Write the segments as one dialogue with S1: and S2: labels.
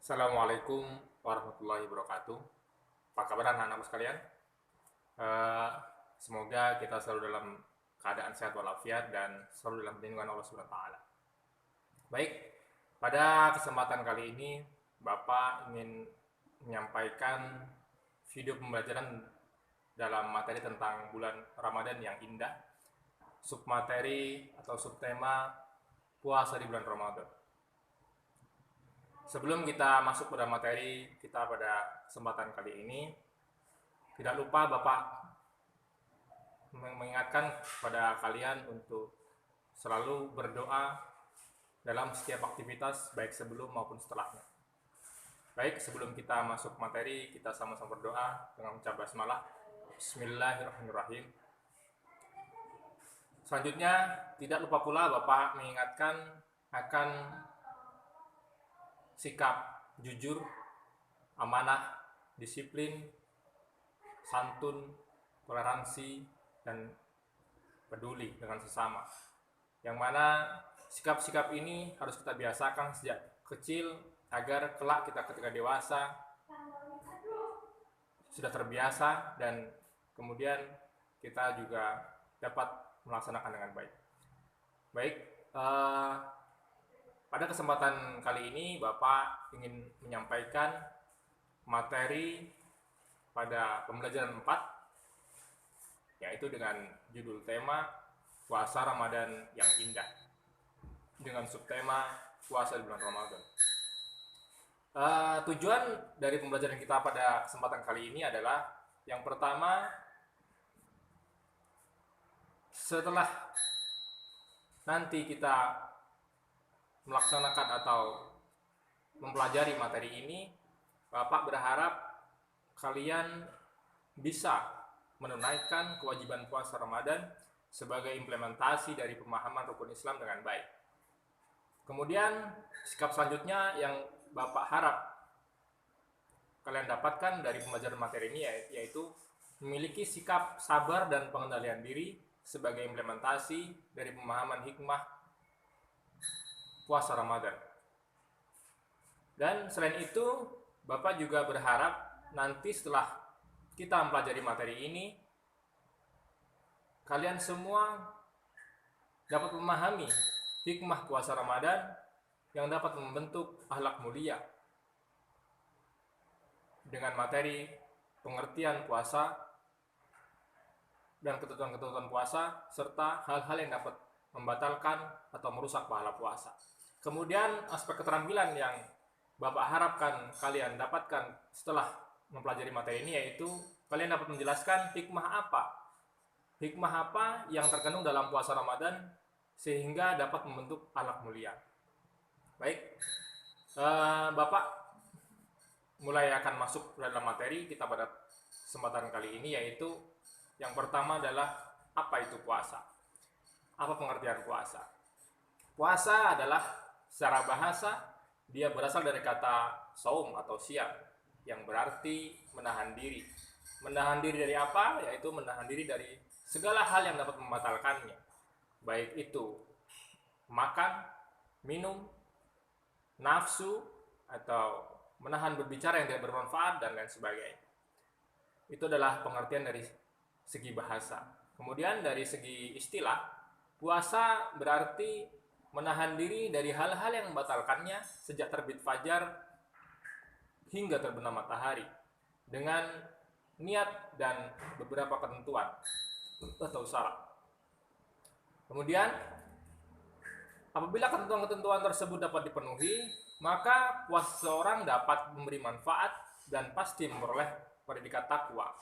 S1: Assalamualaikum warahmatullahi wabarakatuh. Apa kabar anak-anakku sekalian? Eh, Semoga kita selalu dalam keadaan sehat walafiat dan selalu dalam lindungan Allah Subhanahu wa taala. Baik, pada kesempatan kali ini Bapak ingin menyampaikan video pembelajaran dalam materi tentang bulan Ramadan yang indah. Submateri atau subtema puasa di bulan Ramadan. Sebelum kita masuk pada materi kita pada kesempatan kali ini, tidak lupa Bapak mengingatkan pada kalian untuk selalu berdoa dalam setiap aktivitas, baik sebelum maupun setelahnya. Baik, sebelum kita masuk materi, kita sama-sama berdoa dengan mengucap basmalah. Bismillahirrahmanirrahim. Selanjutnya, tidak lupa pula Bapak mengingatkan akan sikap jujur, amanah, disiplin, santun, toleransi, dan peduli dengan sesama. Yang mana sikap-sikap ini harus kita biasakan sejak kecil agar kelak kita ketika dewasa sudah terbiasa dan kemudian kita juga dapat melaksanakan dengan baik. Baik, pada kesempatan kali ini Bapak ingin menyampaikan materi pada pembelajaran 4, yaitu dengan judul tema puasa Ramadan yang indah dengan subtema puasa di bulan Ramadan. Tujuan dari pembelajaran kita pada kesempatan kali ini adalah yang pertama, setelah nanti kita melaksanakan atau mempelajari materi ini, Bapak berharap kalian bisa menunaikan kewajiban puasa Ramadan sebagai implementasi dari pemahaman rukun Islam dengan baik. Kemudian sikap selanjutnya yang Bapak harap kalian dapatkan dari pembelajaran materi ini yaitu memiliki sikap sabar dan pengendalian diri sebagai implementasi dari pemahaman hikmah puasa Ramadan. Dan selain itu, Bapak juga berharap nanti setelah kita mempelajari materi ini, kalian semua dapat memahami hikmah puasa Ramadan yang dapat membentuk akhlak mulia dengan materi pengertian puasa dan ketentuan-ketentuan puasa serta hal-hal yang dapat membatalkan atau merusak pahala puasa. Kemudian aspek keterampilan yang Bapak harapkan kalian dapatkan setelah mempelajari materi ini yaitu kalian dapat menjelaskan hikmah apa yang terkandung dalam puasa Ramadan sehingga dapat membentuk akhlak mulia. Baik, Bapak mulai akan masuk dalam materi kita pada kesempatan kali ini, yaitu yang pertama adalah apa itu puasa? Apa pengertian puasa? Puasa adalah secara bahasa dia berasal dari kata saum atau siam yang berarti menahan diri. Menahan diri dari apa? Yaitu menahan diri dari segala hal yang dapat membatalkannya. Baik itu makan, minum, nafsu, atau menahan berbicara yang tidak bermanfaat dan lain sebagainya. Itu adalah pengertian dari segi bahasa. Kemudian dari segi istilah, puasa berarti menahan diri dari hal-hal yang membatalkannya sejak terbit fajar hingga terbenam matahari dengan niat dan beberapa ketentuan atau syarat. Kemudian apabila ketentuan-ketentuan tersebut dapat dipenuhi, maka puasa seorang dapat memberi manfaat dan pasti memperoleh predikat takwa.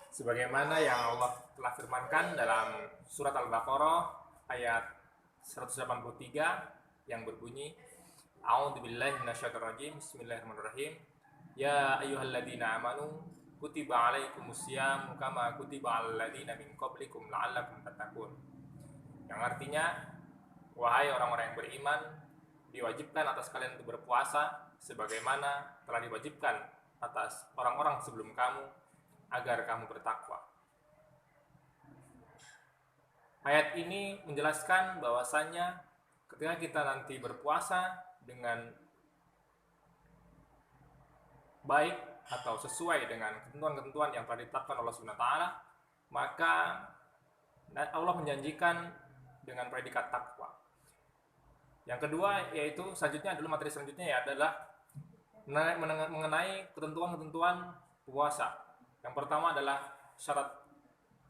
S1: Sebagaimana yang Allah telah firmankan dalam surat Al-Baqarah ayat 183 yang berbunyi, A'udzubillahi minasyaitonirrajim, Bismillahirrahmanirrahim. Ya ayyuhalladzina amanu kutiba alaikumusiyam kama kutiba alal ladzina min qablikum la'allakum tattaqun. Yang artinya, wahai orang-orang yang beriman, diwajibkan atas kalian untuk berpuasa sebagaimana telah diwajibkan atas orang-orang sebelum kamu agar kamu bertakwa. Ayat ini menjelaskan bahwasannya ketika kita nanti berpuasa dengan baik atau sesuai dengan ketentuan-ketentuan yang telah ditetapkan Allah Subhanahu wa taala, maka Allah menjanjikan dengan predikat takwa. Yang kedua yaitu selanjutnya adalah materi selanjutnya ya adalah mengenai ketentuan-ketentuan puasa. Yang pertama adalah syarat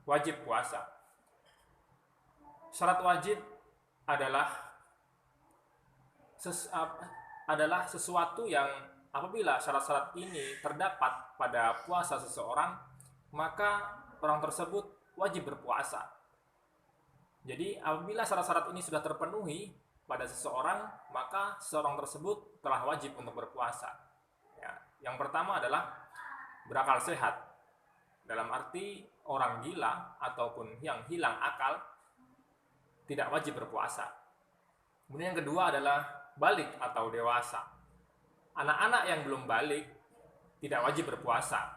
S1: wajib puasa. Syarat wajib adalah sesuatu yang apabila syarat-syarat ini terdapat pada puasa seseorang, maka orang tersebut wajib berpuasa. Jadi apabila syarat-syarat ini sudah terpenuhi pada seseorang, maka seseorang tersebut telah wajib untuk berpuasa. Ya, yang pertama adalah berakal sehat. Dalam arti orang gila ataupun yang hilang akal tidak wajib berpuasa. Kemudian yang kedua adalah balik atau dewasa. Anak-anak yang belum balik tidak wajib berpuasa.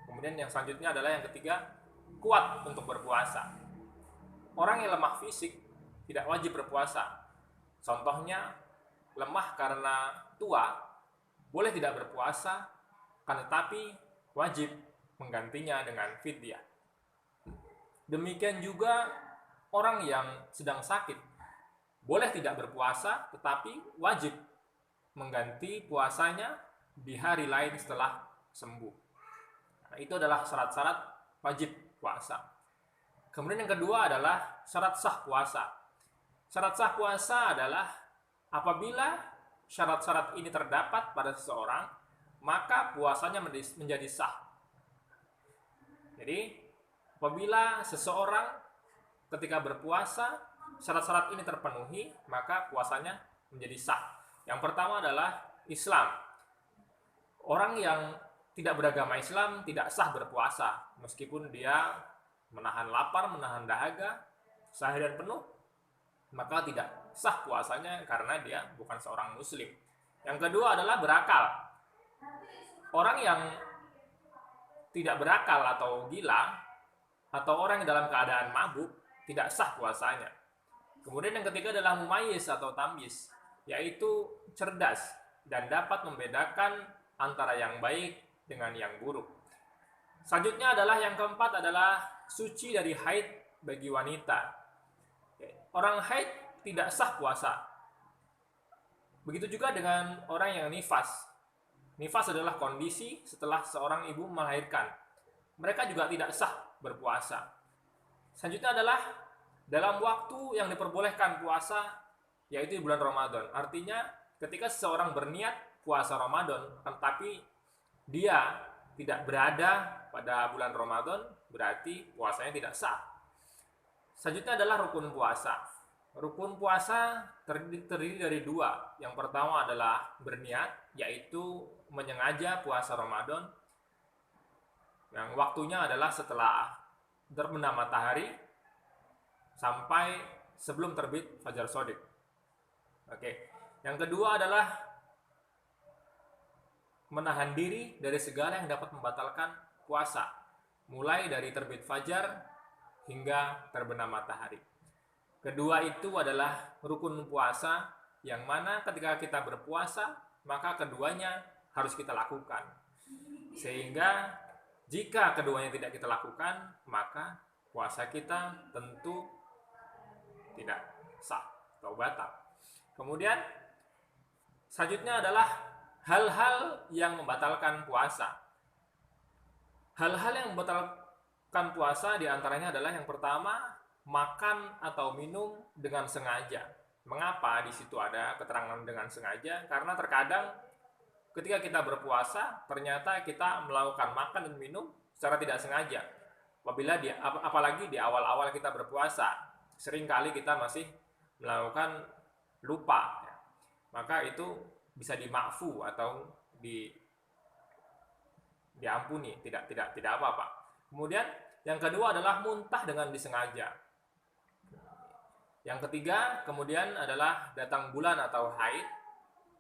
S1: Kemudian yang selanjutnya adalah yang ketiga, kuat untuk berpuasa. Orang yang lemah fisik tidak wajib berpuasa. Contohnya lemah karena tua, boleh tidak berpuasa, kan tetapi wajib menggantinya dengan fidyah. Demikian juga orang yang sedang sakit boleh tidak berpuasa, tetapi wajib mengganti puasanya di hari lain setelah sembuh. Nah, itu adalah syarat-syarat wajib puasa. Kemudian yang kedua adalah syarat sah puasa. Syarat sah puasa adalah apabila syarat-syarat ini terdapat pada seseorang, maka puasanya menjadi sah. Jadi, apabila seseorang ketika berpuasa syarat-syarat ini terpenuhi, maka puasanya menjadi sah. Yang pertama adalah Islam. Orang yang tidak beragama Islam tidak sah berpuasa, meskipun dia menahan lapar, menahan dahaga seharian penuh, maka tidak sah puasanya karena dia bukan seorang muslim. Yang kedua adalah berakal. Orang yang tidak berakal atau gila, atau orang yang dalam keadaan mabuk, tidak sah puasanya. Kemudian yang ketiga adalah mumayyiz atau tamyiz, yaitu cerdas dan dapat membedakan antara yang baik dengan yang buruk. Selanjutnya adalah yang keempat adalah suci dari haid bagi wanita. Orang haid tidak sah puasa. Begitu juga dengan orang yang nifas. Nifas adalah kondisi setelah seorang ibu melahirkan. Mereka juga tidak sah berpuasa. Selanjutnya adalah dalam waktu yang diperbolehkan puasa, yaitu di bulan Ramadan. Artinya ketika seseorang berniat puasa Ramadan, tetapi dia tidak berada pada bulan Ramadan, berarti puasanya tidak sah. Selanjutnya adalah rukun puasa. Rukun puasa terdiri dari dua. Yang pertama adalah berniat, yaitu menyengaja puasa Ramadan. Yang waktunya adalah setelah terbenam matahari sampai sebelum terbit fajar shodiq. Oke. Yang kedua adalah menahan diri dari segala yang dapat membatalkan puasa, mulai dari terbit fajar hingga terbenam matahari. Kedua itu adalah rukun puasa, yang mana ketika kita berpuasa, maka keduanya harus kita lakukan. Sehingga jika keduanya tidak kita lakukan, maka puasa kita tentu tidak sah atau batal. Kemudian selanjutnya adalah hal-hal yang membatalkan puasa. Hal-hal yang membatalkan puasa diantaranya adalah yang pertama, makan atau minum dengan sengaja. Mengapa di situ ada keterangan dengan sengaja? Karena terkadang ketika kita berpuasa, ternyata kita melakukan makan dan minum secara tidak sengaja. Apalagi di awal-awal kita berpuasa, seringkali kita masih melakukan lupa, ya. Maka itu bisa dimakfu atau diampuni, tidak apa-apa. Kemudian yang kedua adalah muntah dengan disengaja. Yang ketiga kemudian adalah datang bulan atau haid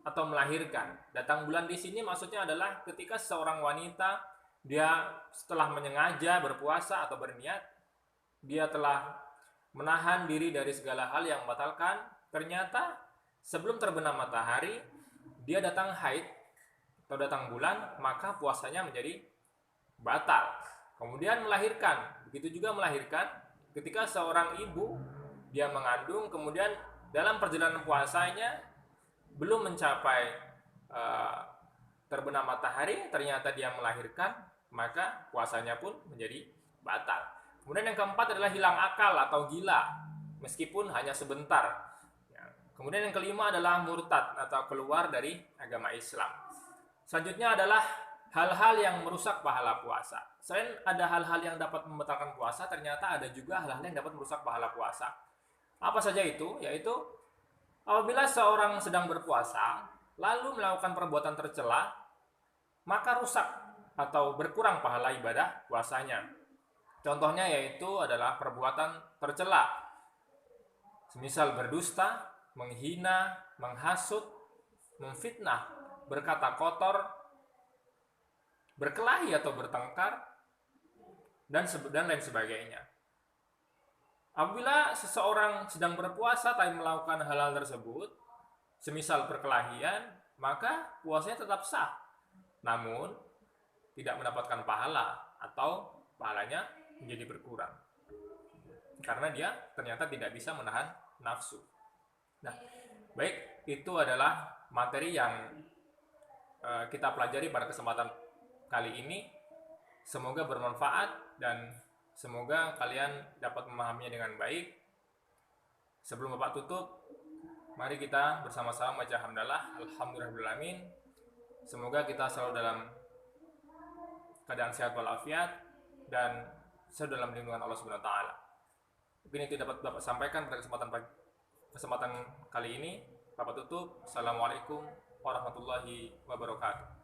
S1: atau melahirkan. Datang bulan di sini maksudnya adalah ketika seorang wanita dia setelah menyengaja berpuasa atau berniat, dia telah menahan diri dari segala hal yang membatalkan, ternyata sebelum terbenam matahari dia datang haid, atau datang bulan, maka puasanya menjadi batal. Kemudian melahirkan, begitu juga melahirkan ketika seorang ibu dia mengandung, kemudian dalam perjalanan puasanya belum mencapai terbenam matahari, ternyata dia melahirkan, maka puasanya pun menjadi batal. Kemudian yang keempat adalah hilang akal atau gila, meskipun hanya sebentar. Kemudian yang kelima adalah murtad atau keluar dari agama Islam. Selanjutnya adalah hal-hal yang merusak pahala puasa. Selain ada hal-hal yang dapat membatalkan puasa, ternyata ada juga hal-hal yang dapat merusak pahala puasa. Apa saja itu? Yaitu apabila seorang sedang berpuasa lalu melakukan perbuatan tercela, maka rusak atau berkurang pahala ibadah puasanya. Contohnya yaitu adalah perbuatan tercela, semisal berdusta, menghina, menghasut, memfitnah, berkata kotor, berkelahi atau bertengkar, dan lain sebagainya. Apabila seseorang sedang berpuasa tapi melakukan hal-hal tersebut, semisal perkelahian, maka puasanya tetap sah, namun tidak mendapatkan pahala atau pahalanya menjadi berkurang karena dia ternyata tidak bisa menahan nafsu. Nah, baik, itu adalah materi yang kita pelajari pada kesempatan kali ini. Semoga bermanfaat dan semoga kalian dapat memahaminya dengan baik. Sebelum Bapak tutup, mari kita bersama-sama baca hamdalah, alhamdulillahirabbil. Semoga kita selalu dalam keadaan sehat walafiat dan selalu dalam lindungan Allah Subhanahu wa taala. Mungkin itu dapat Bapak sampaikan pada kesempatan kali ini. Bapak tutup. Assalamualaikum warahmatullahi wabarakatuh.